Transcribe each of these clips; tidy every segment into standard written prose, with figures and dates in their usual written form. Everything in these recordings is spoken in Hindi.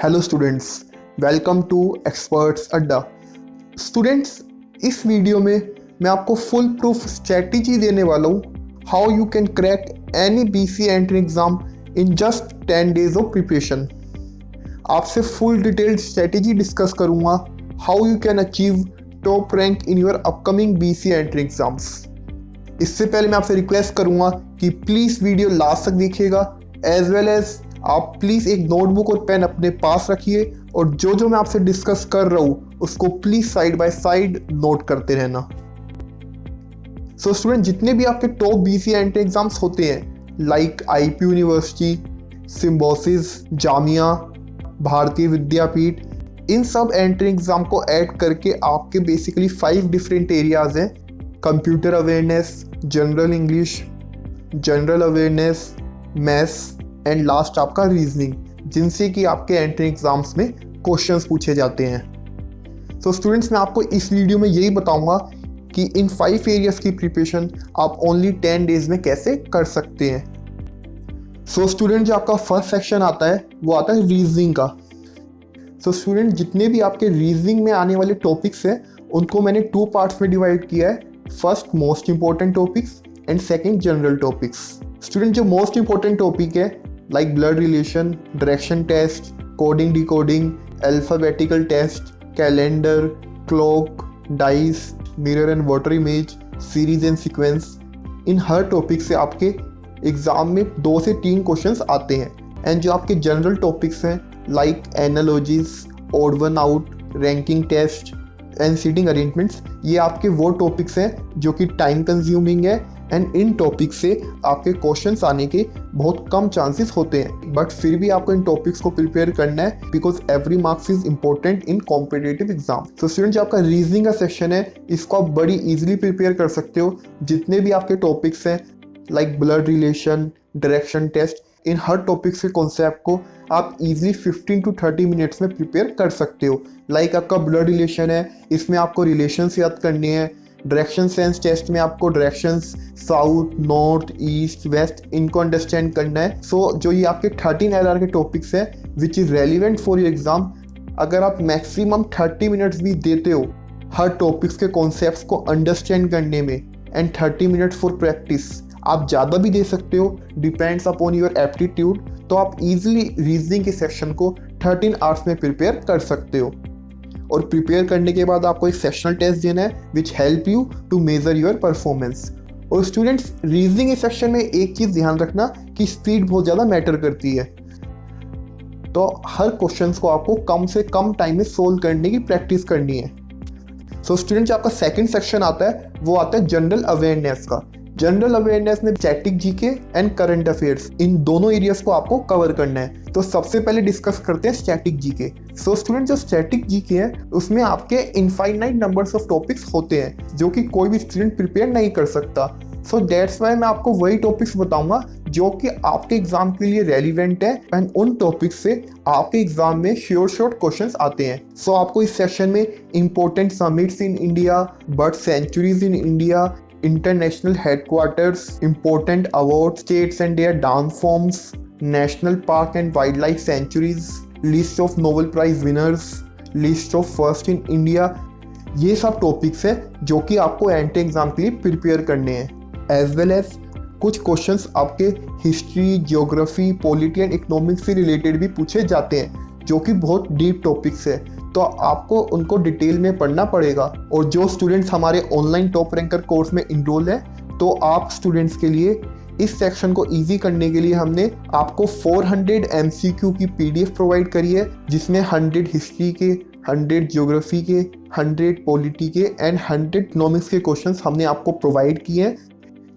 Hello students, welcome to Experts Adda. Students, इस वीडियो में मैं आपको फुल प्रूफ स्ट्रेटजी देने वाला हूँ how you can crack any BC entry exam in just 10 days of preparation. आपसे फुल डिटेल्ड स्ट्रेटजी डिस्कस करूँगा how you can achieve top rank in your upcoming BC entry exams. इससे पहले मैं आपसे रिक्वेस्ट करूँगा कि प्लीज़ वीडियो लास्ट तक देखिएगा, एज वेल एज आप प्लीज़ एक नोटबुक और पेन अपने पास रखिए और जो मैं आपसे डिस्कस कर रहा हूँ उसको please side by side note करते रहना। सो स्टूडेंट, जितने भी आपके टॉप बीसी एंट्री एग्जाम्स होते हैं like IP university, Symbiosis, Jamia, भारतीय विद्यापीठ, इन सब एंट्री एग्जाम को ऐड करके आपके बेसिकली 5 डिफरेंट एरियाज हैं: computer awareness, general English, general awareness, maths and last आपका रीजनिंग, जिनसे कि आपके एंट्री एग्जाम्स में क्वेश्चंस पूछे जाते हैं। सो स्टूडेंट्स, मैं आपको इस वीडियो में यही बताऊंगा कि इन 5 एरियाज की प्रिपरेशन आप ओनली 10 डेज में कैसे कर सकते हैं। सो स्टूडेंट, जो आपका फर्स्ट सेक्शन आता है वो आता है रीजनिंग का। सो स्टूडेंट, जितने भी आपके रीजनिंग में आने वाले टॉपिक्स हैं उनको मैंने 2 पार्ट्स में डिवाइड किया है। First most important topics and second general topics. Student, जो मोस्ट इंपॉर्टेंट टॉपिक है like blood relation, direction test, coding decoding, alphabetical test, calendar, clock, dice, mirror and water image, series and sequence, इन हर टॉपिक से आपके एग्जाम में 2 से 3 क्वेश्चंस आते हैं। एंड जो आपके जनरल टॉपिक्स हैं like analogies, odd one out, ranking test and seating arrangements, ये आपके वो टॉपिक्स हैं जो कि टाइम कंज्यूमिंग है एंड इन टॉपिक्स से आपके क्वेश्चंस आने के बहुत कम चांसेस होते हैं। बट फिर भी आपको इन टॉपिक्स को प्रिपेयर करना है because every marks is important in competitive exam. तो स्टूडेंट, जो आपका रीजनिंग का सेक्शन है इसको आप बड़ी इजीली प्रिपेयर कर सकते हो। जितने भी आपके टॉपिक्स हैं like blood relation, direction test, इन हर टॉपिक्स के कॉन्सेप्ट को आप इजीली 15 to 30 मिनट्स में प्रिपेयर कर सकते हो। लाइक आपका ब्लड रिलेशन है, इसमें आपको रिलेशंस याद करने हैं। डायरेक्शन सेंस टेस्ट में आपको directions south, north, east, west, इनको अंडरस्टैंड करना है। सो जो ये आपके 13 LR के टॉपिक्स हैं which is relevant for your exam, अगर आप मैक्सिमम 30 मिनट्स भी देते हो हर टॉपिक्स के कॉन्सेप्ट्स को अंडरस्टैंड करने में एंड 30 मिनट्स फॉर प्रैक्टिस, आप ज़्यादा भी दे सकते हो, डिपेंड्स अपॉन योर एप्टीट्यूड, तो आप इजीली रीजनिंग के सेक्शन को 13 आवर्स में प्रिपेयर कर सकते हो। और प्रिपेयर करने के बाद आपको एक सेशनल टेस्ट देना है which help you to measure your performance. और स्टूडेंट्स, रीजनिंग के सेक्शन में एक चीज़ ध्यान रखना कि स्पीड बहुत ज़्यादा मैटर करती है, तो हर क्वेश्चंस को आपको कम से कम टाइम में सोल्व करने की प्रैक्टिस करनी है। सो स्टूडेंट, जो आपका सेकंड सेक्शन आता है वो आता है जनरल अवेयरनेस का। जनरल अवेयरनेस में static GK and current affairs, इन दोनों एरियाज को आपको कवर करना है। तो सबसे पहले डिस्कस करते हैं स्टैटिक जीके। सो स्टूडेंट, जो स्टैटिक जीके है उसमें आपके इनफाइनाइट नंबर्स ऑफ टॉपिक्स होते हैं जो कि कोई भी स्टूडेंट प्रिपेयर नहीं कर सकता। सो दैट्स वाई मैं आपको वही टॉपिक्स बताऊंगा जो कि आपके एग्जाम के लिए रेलिवेंट है एंड उन टॉपिक्स से आपके एग्जाम में शॉर्ट क्वेश्चंस आते हैं। सो आपको इस सेशन में important summits in India, bird sanctuaries in India, international headquarters, important awards, states and their dance forms, national park and wildlife sanctuaries, list of Nobel Prize winners, list of first in India, ये सब टॉपिक्स है जो कि आपको एंट्री एग्जाम के लिए प्रिपेयर करने हैं। एज वेल एज कुछ क्वेश्चंस आपके history, geography, polity and economics से रिलेटेड भी पूछे जाते हैं जो कि बहुत डीप टॉपिक्स है, तो आपको उनको डिटेल में पढ़ना पड़ेगा। और जो स्टूडेंट्स हमारे ऑनलाइन टॉप रैंकर कोर्स में इनरोल है, तो आप स्टूडेंट्स के लिए इस सेक्शन को इजी करने के लिए हमने आपको 400 MCQ की PDF प्रोवाइड करी है, जिसमें 100 हिस्ट्री के, 100 ज्योग्राफी के, 100 पॉलिटी के एंड 100 इकोनॉमिक्स के क्वेश्चंस हमने आपको प्रोवाइड किए हैं।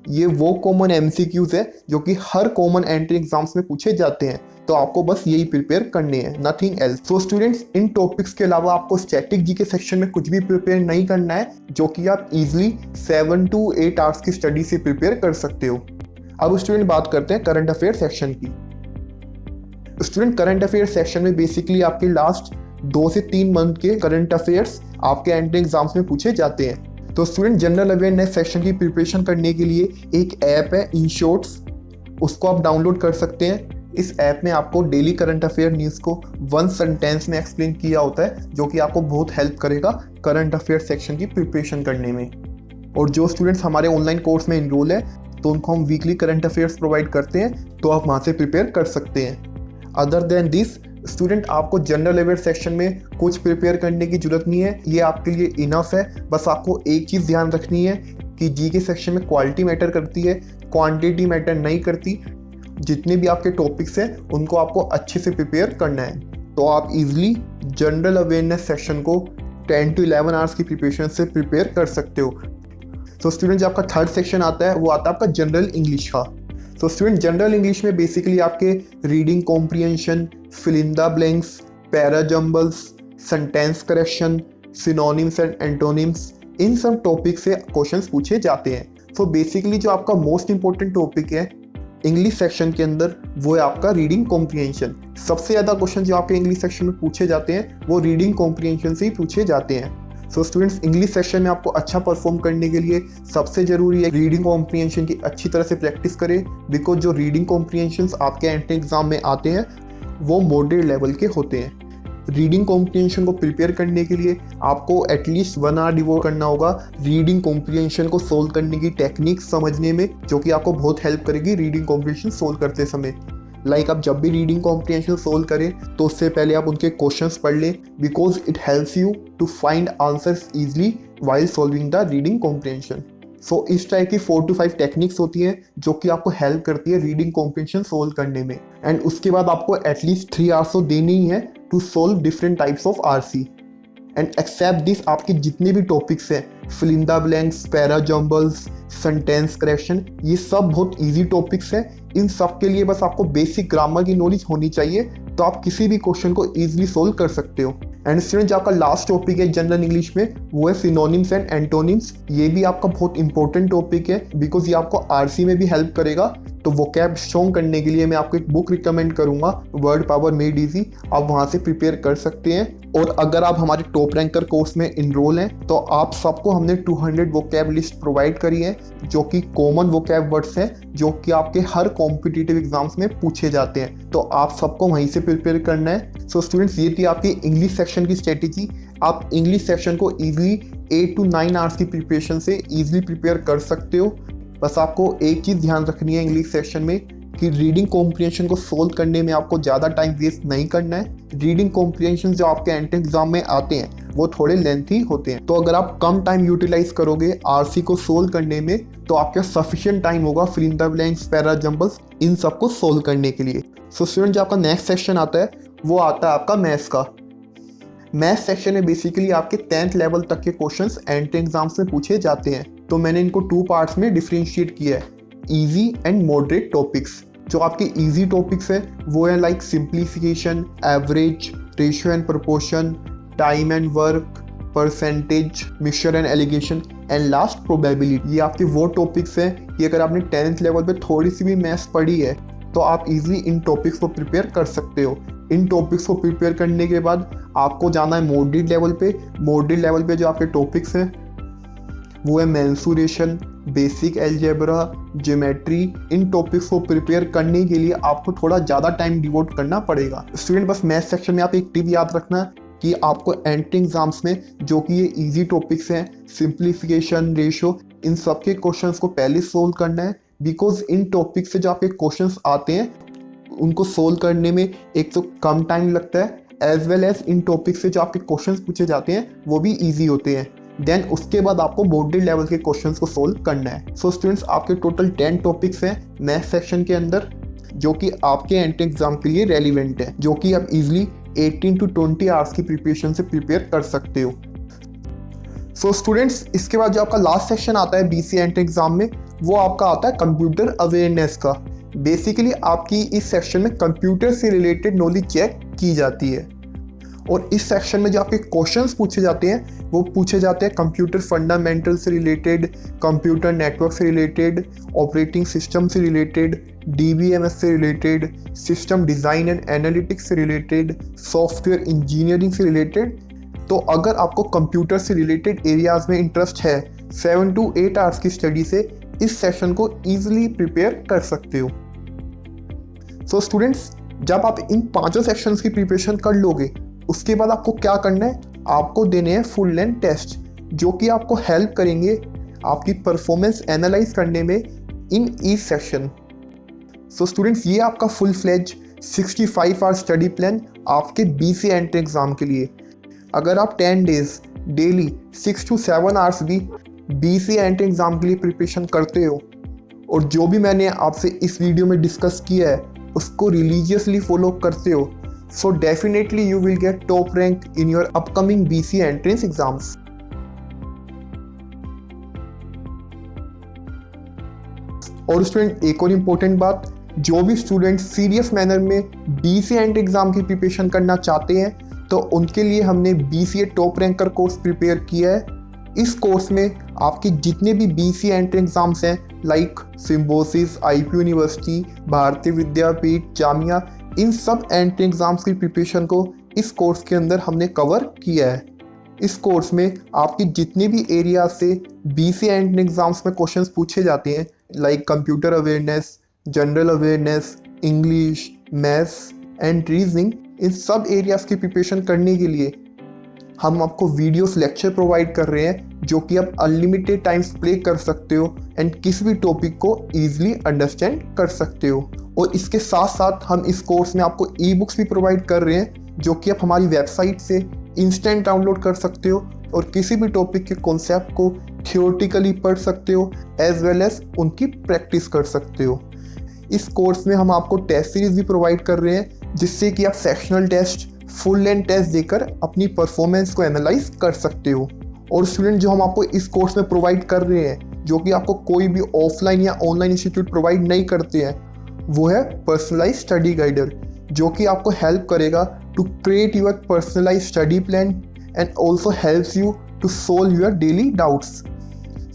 ये वो कॉमन MCQs है जो कि हर कॉमन एंट्री एग्जाम्स में पूछे जाते हैं, तो आपको बस यही प्रिपेयर करने हैं, नथिंग एल्स। सो स्टूडेंट्स, इन टॉपिक्स के अलावा आपको स्टैटिक जीके सेक्शन में कुछ भी प्रिपेयर नहीं करना है, जो कि आप इजीली 7 to 8 आवर्स की स्टडी से प्रिपेयर कर सकते हो। अब स्टूडेंट, बात करते हैं करंट अफेयर सेक्शन की। स्टूडेंट, करंट अफेयर सेक्शन में बेसिकली आपके लास्ट 2 से 3 मंथ के करंट अफेयर्स आपके एंट्री एग्जाम्स में पूछे जाते हैं। तो स्टूडेंट, जनरल अवेयरनेस सेक्शन की प्रिपरेशन करने के लिए एक ऐप है InShorts, उसको आप डाउनलोड कर सकते हैं। इस ऐप में आपको डेली करंट अफेयर न्यूज़ को 1 सेंटेंस में एक्सप्लेन किया होता है, जो कि आपको बहुत हेल्प करेगा करंट अफेयर सेक्शन की प्रिपरेशन करने में। और जो स्टूडेंट्स हमारे ऑनलाइन कोर्स में इनरोल है तो उनको हम वीकली करंट अफेयर्स प्रोवाइड करते हैं, तो आप वहाँ से प्रिपेयर कर सकते हैं। अदर देन दिस स्टूडेंट, आपको जनरल अवेयर सेक्शन में कुछ प्रिपेयर करने की जरूरत नहीं है, ये आपके लिए इनफ है। बस आपको एक चीज़ ध्यान रखनी है कि जी के सेक्शन में क्वालिटी मैटर करती है, क्वांटिटी मैटर नहीं करती। जितने भी आपके टॉपिक्स हैं उनको आपको अच्छे से प्रिपेयर करना है, तो आप इजीली जनरल अवेयरनेस सेक्शन को 10 to 11 आवर्स की प्रिपरेशन से प्रिपेयर कर सकते हो। तो स्टूडेंट, जो आपका थर्ड सेक्शन आता है वो आता है आपका जनरल इंग्लिश का। तो स्टूडेंट, जनरल इंग्लिश में बेसिकली आपके reading comprehension, fill in the blanks, para jumbles, sentence correction, synonyms and antonyms, इन सब टॉपिक से क्वेश्चंस पूछे जाते हैं। तो बेसिकली जो आपका मोस्ट इंपॉर्टेंट टॉपिक है इंग्लिश सेक्शन के अंदर वो है आपका रीडिंग कॉम्प्रिहेंशन। सबसे ज़्यादा क्वेश्चन जो आपके इंग्लिश सेक्शन में पूछे जाते हैं वो रीडिंग कॉम्प्रिहेंशन से ही पूछे जाते हैं। सो स्टूडेंट्स, इंग्लिश सेक्शन में आपको अच्छा परफॉर्म करने के लिए सबसे ज़रूरी है रीडिंग कॉम्प्रिहेंशन की अच्छी तरह से प्रैक्टिस करें, बिकॉज जो रीडिंग कॉम्प्रिहेंशंस आपके एंट्रेंस एग्जाम में आते हैं वो मॉडरेट लेवल के होते हैं। रीडिंग कॉम्प्रिहेंशन को प्रिपेयर करने के लिए आपको एटलीस्ट 1 आवर डिवोट करना होगा रीडिंग कॉम्प्रिहेंशन को सोल्व करने की टेक्निक समझने में, जो कि आपको बहुत हेल्प करेगी रीडिंग कॉम्प्रिहेंशन सोल्व करते समय। आप जब भी रीडिंग कॉम्प्रिहेंशन सोल्व करें तो उससे पहले आप उनके क्वेश्चंस पढ़ लें, because it helps you to find answers easily while solving the reading comprehension. So इस टाइप की 4 to 5 टेक्निक्स होती हैं जो कि आपको हेल्प करती है रीडिंग कॉम्प्रिहेंशन सोल्व करने में। एंड उसके बाद आपको एटलीस्ट 3 आवर्स तो देनी ही है to solve different types of RC. And except this, आपके जितने भी टॉपिक्स हैं, fill in the blanks, para jumbles, sentence correction, ये सब बहुत इजी टॉपिक्स हैं। इन सब के लिए बस आपको बेसिक ग्रामर की नॉलेज होनी चाहिए, तो आप किसी भी क्वेश्चन को इजीली सोल्व कर सकते हो। एंड स्टूडेंट, जो आपका लास्ट टॉपिक है जनरल इंग्लिश में वो है सिनोनिम्स एंड एंटोनिम्स। ये भी आपका बहुत इंपॉर्टेंट टॉपिक है, बिकॉज ये आपको आरसी में भी हेल्प करेगा। तो वोकैब स्ट्रॉन्ग करने के लिए मैं आपको एक बुक रिकमेंड करूंगा, वर्ड पावर मेड इजी, आप वहां से प्रिपेयर कर सकते हैं। और अगर आप हमारे टॉप रैंकर कोर्स में इनरोल हैं तो आप सबको हमने 200 वोकैब लिस्ट प्रोवाइड करी है, जो कि कॉमन वोकैब वर्ड्स हैं जो कि आपके हर कॉम्पिटिटिव एग्जाम्स में पूछे जाते हैं, तो आप सबको वहीं से प्रिपेयर करना है। सो स्टूडेंट्स, ये थी आपकी इंग्लिश सेक्शन की स्ट्रेटेजी। आप इंग्लिश सेक्शन को इजीली 8 to 9 आवर्स की प्रिपरेशन से इजीली प्रिपेयर कर सकते हो। बस आपको एक चीज़ ध्यान रखनी है इंग्लिश सेक्शन में कि रीडिंग कॉम्प्रिहेंशन को सोल्व करने में आपको ज़्यादा टाइम वेस्ट नहीं करना है। रीडिंग कॉम्प्रिहेंशन जो आपके एंट्रेंस एग्जाम में आते हैं वो थोड़े लेंथी होते हैं, तो अगर आप कम टाइम यूटिलाइज करोगे आरसी को सोल्व करने में तो आपका सफिशिएंट टाइम होगा fill in the blanks, para jumbles, इन सबको सोल्व करने के लिए। सो स्टूडेंट, जो आपका नेक्स्ट सेक्शन आता है वो आता है आपका मैथ्स का। मैथ्स सेक्शन में बेसिकली आपके 10th लेवल तक के क्वेश्चंस एंट्रेंस एग्जाम्स में पूछे जाते हैं, तो मैंने इनको 2 पार्ट्स में डिफरेंशिएट किया है, इजी एंड मॉडरेट टॉपिक्स। जो आपके इजी टॉपिक्स है वो है like simplification, average, ratio and proportion, time and work, percentage, mixture and allegation and last probability. ये आपके वो टॉपिक्स हैं कि अगर आपने 10th लेवल पे थोड़ी सी भी मैथ्स पढ़ी है तो आप इजीली इन टॉपिक्स को प्रिपेयर कर सकते हो। इन टॉपिक्स को प्रिपेयर करने के बाद आपको जाना है मॉडरेट लेवल पे। मॉडरेट लेवल पे जो आपके टॉपिक्स हैं वो है मेंसुरेशन, बेसिक अलजेब्रा, ज्योमेट्री। इन टॉपिक्स को प्रिपेयर करने के लिए आपको थोड़ा ज़्यादा टाइम डिवोट करना पड़ेगा। स्टूडेंट, बस मैथ सेक्शन में आप एक टिप याद रखना कि आपको एंट्रेंस एग्जाम्स में जो कि ये इजी टॉपिक्स हैं, सिंप्लीफिकेशन, रेशियो, इन सब के क्वेश्चंस को पहले सोल्व करना है, बिकॉज इन टॉपिक से जो आपके क्वेश्चंस आते हैं उनको सोल्व करने में एक तो कम टाइम लगता है, एज वेल एज इन टॉपिक से जो आपके क्वेश्चंस पूछे जाते हैं वो भी ईजी होते हैं। देन उसके बाद आपको मॉडरेट लेवल के क्वेश्चंस को सोल्व करना है। सो स्टूडेंट्स, आपके टोटल 10 टॉपिक्स हैं मैथ सेक्शन के अंदर जो कि आपके एंट्रेंस एग्जाम के लिए रेलिवेंट है, जो कि आप इजीली 18 to 20 आवर्स की प्रिपरेशन से प्रिपेयर कर सकते हो। सो स्टूडेंट्स, इसके बाद जो आपका लास्ट सेक्शन आता है बीसी एंट्रेंस एग्जाम में वो आपका आता है कंप्यूटर अवेयरनेस का। बेसिकली आपकी इस सेक्शन में कंप्यूटर से रिलेटेड नॉलेज चेक की जाती है, और इस सेक्शन में जो आपके क्वेश्चंस पूछे जाते हैं वो पूछे जाते हैं कंप्यूटर फंडामेंटल से रिलेटेड, कंप्यूटर नेटवर्क से रिलेटेड, ऑपरेटिंग सिस्टम से रिलेटेड, डीबीएमएस से related, system design and analytics से रिलेटेड, सॉफ्टवेयर इंजीनियरिंग से रिलेटेड। तो अगर आपको कंप्यूटर से रिलेटेड एरियाज में इंटरेस्ट है 7 to 8 आवर्स की स्टडी से इस सेशन को ईजिली प्रिपेयर कर सकते हो। सो स्टूडेंट्स, जब आप इन 5 सेक्शंस की प्रिपरेशन कर लोगे, उसके बाद आपको क्या करना है, आपको देने हैं फुल लेंथ टेस्ट जो कि आपको हेल्प करेंगे आपकी परफॉर्मेंस एनालाइज करने में in each section. So students, ये आपका full fledged 65 hour study plan आपके BCA एंट्री एग्ज़ाम के लिए। अगर आप 10 डेज डेली 6 to 7 आवर्स भी BCA एंट्री एग्ज़ाम के लिए प्रिपरेशन करते हो और जो भी मैंने आपसे इस वीडियो में डिस्कस किया है उसको रिलीजियसली फॉलो करते हो, so definitely you will get top rank in your upcoming BCA entrance exams. और स्टूडेंट, एक और इम्पोर्टेंट बात, जो भी स्टूडेंट सीरियस मैनर में BCA एंट्री एग्जाम की प्रिपरेशन करना चाहते हैं तो उनके लिए हमने BCA top ranker course prepare किया है। इस कोर्स में आपके जितने भी BCA एंट्री एग्जाम्स हैं लाइक सिम्बोसिस, IPU यूनिवर्सिटी, भारतीय विद्यापीठ, जामिया, इन सब एंट्री एग्जाम्स की प्रिपरेशन को इस कोर्स के अंदर हमने कवर किया है। इस कोर्स में आपकी जितने भी एरिया से BCA एंट्री एग्जाम्स में क्वेश्चंस पूछे जाते हैं like computer awareness, general awareness, English, maths and reasoning, इन सब एरियाज़ की प्रिपरेशन करने के लिए हम आपको वीडियोस लेक्चर प्रोवाइड कर रहे हैं जो कि आप अनलिमिटेड टाइम्स प्ले कर सकते हो एंड किसी भी टॉपिक को ईजिली अंडरस्टैंड कर सकते हो। और इसके साथ साथ हम इस कोर्स में आपको ई बुक्स भी प्रोवाइड कर रहे हैं जो कि आप हमारी वेबसाइट से इंस्टेंट डाउनलोड कर सकते हो और किसी भी टॉपिक के कॉन्सेप्ट को थियोरेटिकली पढ़ सकते हो एज वेल एज उनकी प्रैक्टिस कर सकते हो। इस कोर्स में हम आपको टेस्ट सीरीज भी प्रोवाइड कर रहे हैं जिससे कि आप sectional test, full length test देकर अपनी परफॉर्मेंस को एनालाइज कर सकते हो। और स्टूडेंट, जो हम आपको इस कोर्स में प्रोवाइड कर रहे हैं जो कि आपको कोई भी ऑफलाइन या ऑनलाइन इंस्टीट्यूट प्रोवाइड नहीं करते हैं, वो है पर्सनलाइज स्टडी गाइडर, जो कि आपको हेल्प करेगा to create your personalize study plan and also helps you to solve your daily doubts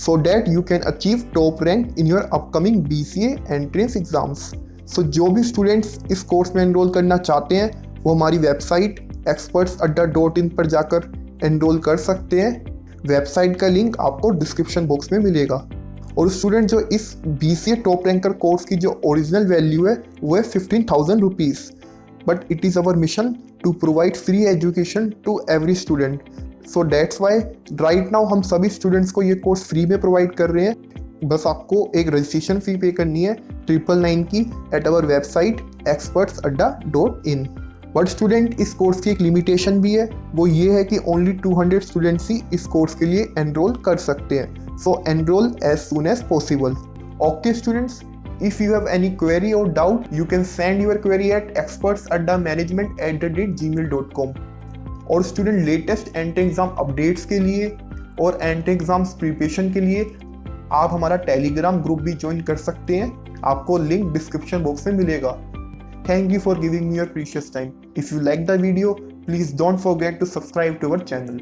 so that you can achieve top rank in your upcoming BCA entrance exams। So जो भी स्टूडेंट्स इस कोर्स में एनरोल करना चाहते हैं वो हमारी वेबसाइट expertsadda.in पर जाकर एनरोल कर सकते हैं। वेबसाइट का लिंक आपको डिस्क्रिप्शन बॉक्स में मिलेगा। और स्टूडेंट, जो इस BCA टॉप रैंकर कोर्स की जो ओरिजिनल वैल्यू है वो है 15,000 rupees, but it is our mission to provide free education to every student. So that's why right now हम सभी स्टूडेंट्स को ये कोर्स फ्री में प्रोवाइड कर रहे हैं। बस आपको एक रजिस्ट्रेशन फ़ी पे करनी है 999 की at our website expertsadda.in। But student, इस कोर्स की एक लिमिटेशन भी है, वो ये है कि ओनली 200 स्टूडेंट्स ही इस कोर्स के लिए एनरोल कर सकते हैं। So enrol as soon as possible. Okay students, if you have any query or doubt you can send your query at expertsaddamanagement@gmail.com। और student, latest entry exam updates के लिए और एंट्री एग्ज़ाम्स प्रिपरेशन के लिए आप हमारा टेलीग्राम ग्रुप भी ज्वाइन कर सकते हैं, आपको लिंक डिस्क्रिप्शन बॉक्स में मिलेगा। Thank you for giving me your precious time. If you like the video please don't forget to subscribe to our channel.